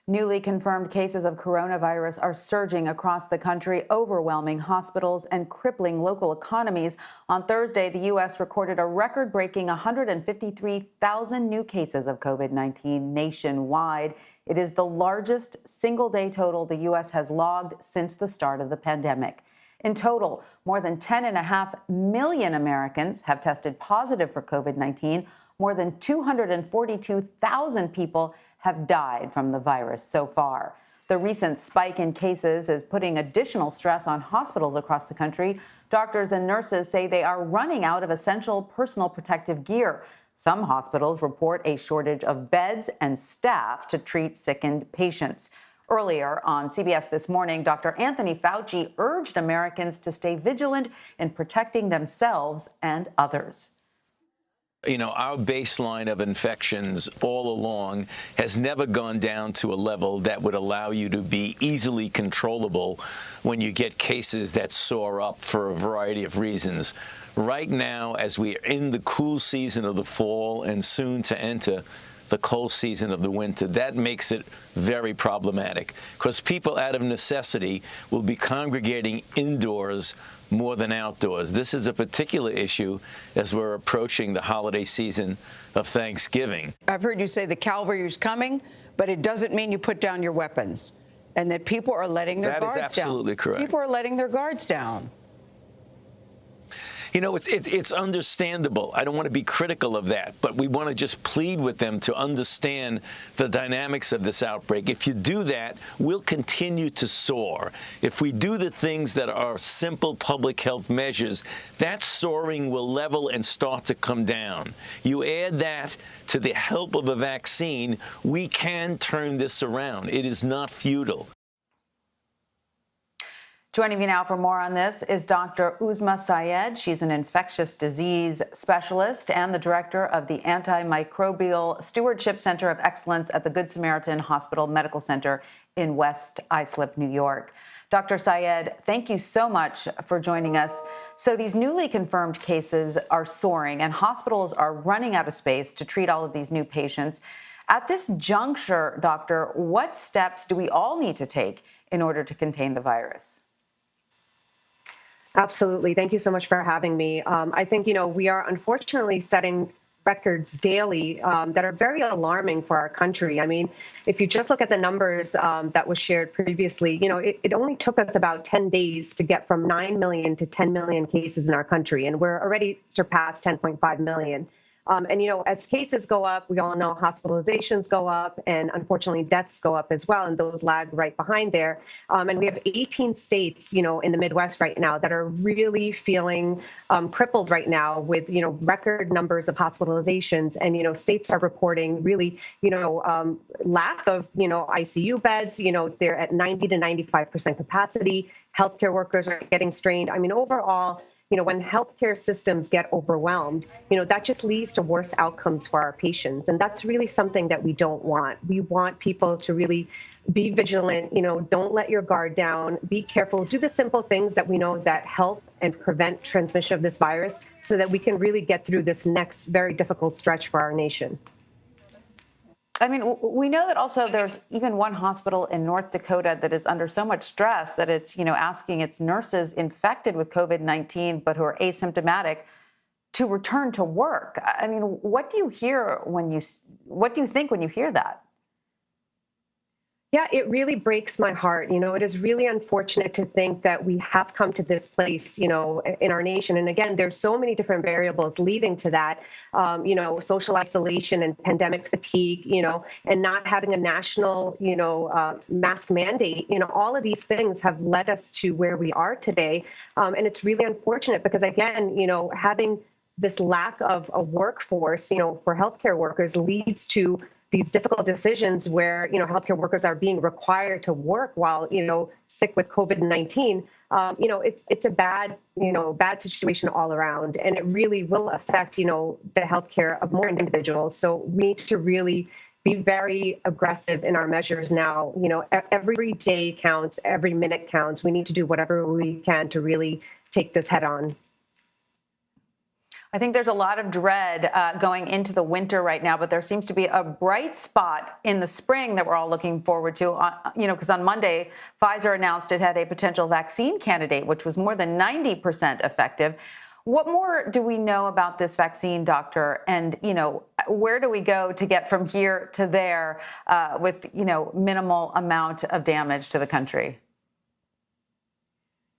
Newly confirmed cases of coronavirus are surging across the country, overwhelming hospitals and crippling local economies. On Thursday, the U.S. recorded a record-breaking 153,000 new cases of COVID-19 nationwide. It is the largest single-day total the U.S. has logged since the start of the pandemic. In total, more than 10.5 million Americans have tested positive for COVID-19. More than 242,000 people have died from the virus so far. The recent spike in cases is putting additional stress on hospitals across the country. Doctors and nurses say they are running out of essential personal protective gear. Some hospitals report a shortage of beds and staff to treat sickened patients. Earlier on CBS This Morning, Dr. Anthony Fauci urged Americans to stay vigilant in protecting themselves and others. You know, our baseline of infections all along has never gone down to a level that would allow you to be easily controllable when you get cases that soar up for a variety of reasons. Right now, as we are in the cool season of the fall and soon to enter the cold season of the winter, that makes it very problematic because people out of necessity will be congregating indoors more than outdoors. This is a particular issue as we're approaching the holiday season of Thanksgiving. I've heard you say the cavalry is coming, but it doesn't mean you put down your weapons and that people are letting their guards down. That is absolutely correct. People are letting their guards down. You know, it's understandable. I don't want to be critical of that, but we want to just plead with them to understand the dynamics of this outbreak. If you do that, we'll continue to soar. If we do the things that are simple public health measures, that soaring will level and start to come down. You add that to the help of a vaccine, we can turn this around. It is not futile. Joining me now for more on this is Dr. Uzma Syed. She's an infectious disease specialist and the director of the Antimicrobial Stewardship Center of Excellence at the Good Samaritan Hospital Medical Center in West Islip, New York. Dr. Syed, thank you so much for joining us. So these newly confirmed cases are soaring and hospitals are running out of space to treat all of these new patients. At this juncture, doctor, what steps do we all need to take in order to contain the virus? Absolutely. Thank you so much for having me. I think, we are unfortunately setting records daily that are very alarming for our country. I mean, if you just look at the numbers that was shared previously, it only took us about 10 days to get from 9 million to 10 million cases in our country, and we're already surpassed 10.5 million. As cases go up, we all know hospitalizations go up and unfortunately deaths go up as well. And those lag right behind there. And we have 18 states, in the Midwest right now that are really feeling crippled right now with, record numbers of hospitalizations. And, states are reporting really, lack of, ICU beds. They're at 90 to 95% capacity. Healthcare workers are getting strained. I mean, overall, when healthcare systems get overwhelmed, that just leads to worse outcomes for our patients. And that's really something that we don't want. We want people to really be vigilant, don't let your guard down, be careful, do the simple things that we know that help and prevent transmission of this virus so that we can really get through this next very difficult stretch for our nation. I mean, we know that also there's even one hospital in North Dakota that is under so much stress that it's, asking its nurses infected with COVID-19 but who are asymptomatic to return to work. I mean, what do you think when you hear that? Yeah, it really breaks my heart. It is really unfortunate to think that we have come to this place, in our nation. And again, there's so many different variables leading to that, social isolation and pandemic fatigue, and not having a national, mask mandate. All of these things have led us to where we are today. And it's really unfortunate because, again, having this lack of a workforce, for healthcare workers leads to these difficult decisions where, healthcare workers are being required to work while, sick with COVID-19. It's a bad situation all around, and it really will affect, the healthcare of more individuals. So we need to really be very aggressive in our measures now. Every day counts, every minute counts. We need to do whatever we can to really take this head on. I think there's a lot of dread going into the winter right now, but there seems to be a bright spot in the spring that we're all looking forward to. Because on Monday, Pfizer announced it had a potential vaccine candidate, which was more than 90% effective. What more do we know about this vaccine, doctor? And, where do we go to get from here to there with, minimal amount of damage to the country?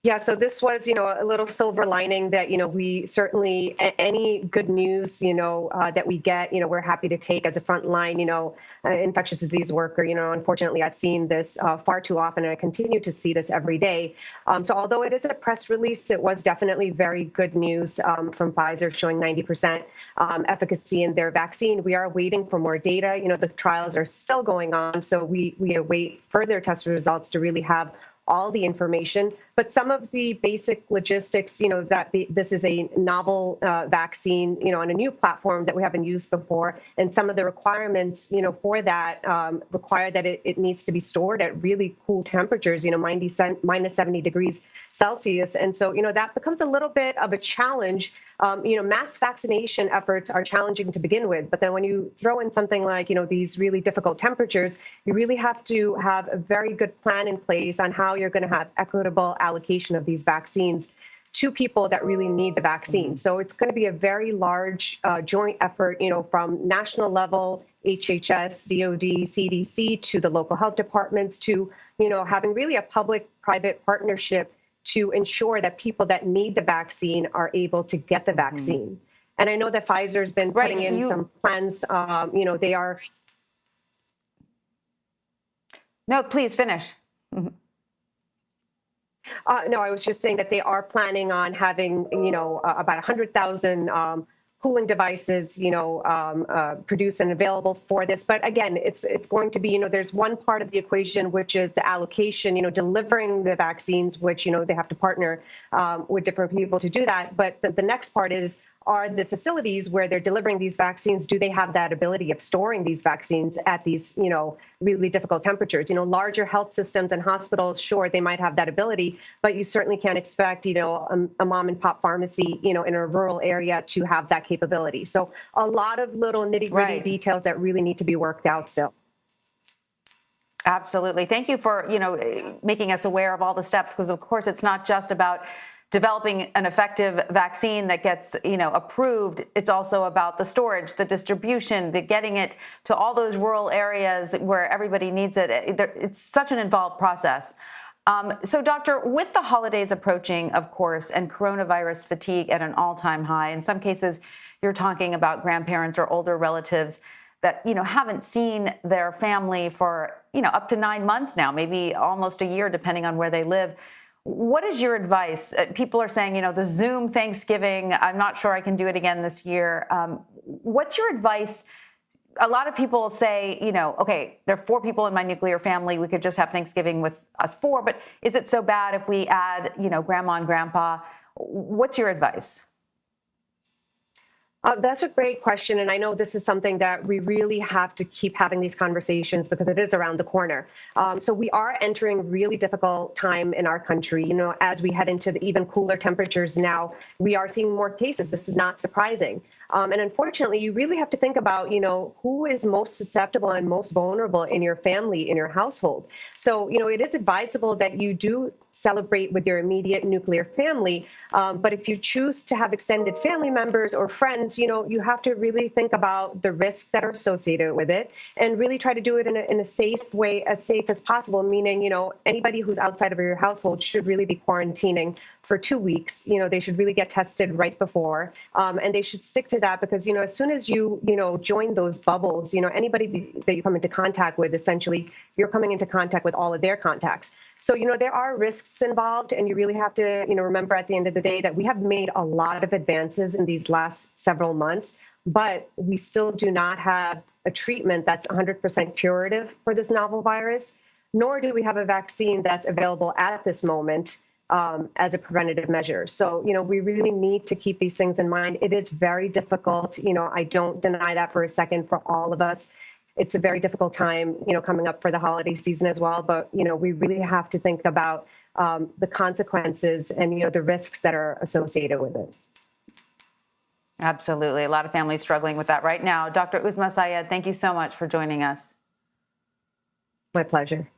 Yeah, so this was, a little silver lining that, we certainly, any good news, that we get, we're happy to take as a frontline, infectious disease worker. Unfortunately, I've seen this far too often, and I continue to see this every day. So although it is a press release, it was definitely very good news from Pfizer showing 90% efficacy in their vaccine. We are waiting for more data. The trials are still going on, so we await further test results to really have all the information, but some of the basic logistics, this is a novel vaccine, on a new platform that we haven't used before. And some of the requirements, for that require that it needs to be stored at really cool temperatures, minus 70 degrees Celsius. And so, that becomes a little bit of a challenge. Mass vaccination efforts are challenging to begin with, but then when you throw in something like, these really difficult temperatures, you really have to have a very good plan in place on how you're going to have equitable allocation of these vaccines to people that really need the vaccine. So it's going to be a very large joint effort, from national level, HHS, DOD, CDC, to the local health departments, to, having really a public-private partnership to ensure that people that need the vaccine are able to get the vaccine. And I know that Pfizer's been putting in some plans, they are. No, please finish. No, I was just saying that they are planning on having, about 100,000 cooling devices, produced and available for this. But again, it's going to be, there's one part of the equation, which is the allocation, delivering the vaccines, which, they have to partner with different people to do that. But the next part is, are the facilities where they're delivering these vaccines, do they have that ability of storing these vaccines at these, really difficult temperatures? Larger health systems and hospitals, sure, they might have that ability, but you certainly can't expect, a mom and pop pharmacy, in a rural area to have that capability. So a lot of little nitty-gritty details that really need to be worked out still. Absolutely. Thank you for, making us aware of all the steps, because of course it's not just about developing an effective vaccine that gets, approved. It's also about the storage, the distribution, the getting it to all those rural areas where everybody needs it. It's such an involved process. So, doctor, with the holidays approaching, of course, and coronavirus fatigue at an all-time high, in some cases, you're talking about grandparents or older relatives that, haven't seen their family for, up to 9 months now, maybe almost a year, depending on where they live. What is your advice? People are saying, the Zoom Thanksgiving, I'm not sure I can do it again this year. What's your advice? A lot of people say, okay, there are 4 people in my nuclear family. We could just have Thanksgiving with us 4. But is it so bad if we add, grandma and grandpa? What's your advice? That's a great question. And I know this is something that we really have to keep having these conversations because it is around the corner. So we are entering a really difficult time in our country. As we head into the even cooler temperatures now, we are seeing more cases. This is not surprising. And unfortunately, you really have to think about, who is most susceptible and most vulnerable in your family, in your household. So, it is advisable that you do celebrate with your immediate nuclear family. But if you choose to have extended family members or friends, you have to really think about the risks that are associated with it and really try to do it in a safe way, as safe as possible, meaning, anybody who's outside of your household should really be quarantining for 2 weeks. They should really get tested right before, and they should stick to that because, as soon as you, join those bubbles, anybody that you come into contact with, essentially, you're coming into contact with all of their contacts. So, there are risks involved, and you really have to, remember at the end of the day that we have made a lot of advances in these last several months, but we still do not have a treatment that's 100% curative for this novel virus, nor do we have a vaccine that's available at this moment as a preventative measure. So, we really need to keep these things in mind. It is very difficult. I don't deny that for a second for all of us. It's a very difficult time, coming up for the holiday season as well. But, we really have to think about the consequences and, the risks that are associated with it. Absolutely. A lot of families struggling with that right now. Dr. Uzma Syed, thank you so much for joining us. My pleasure.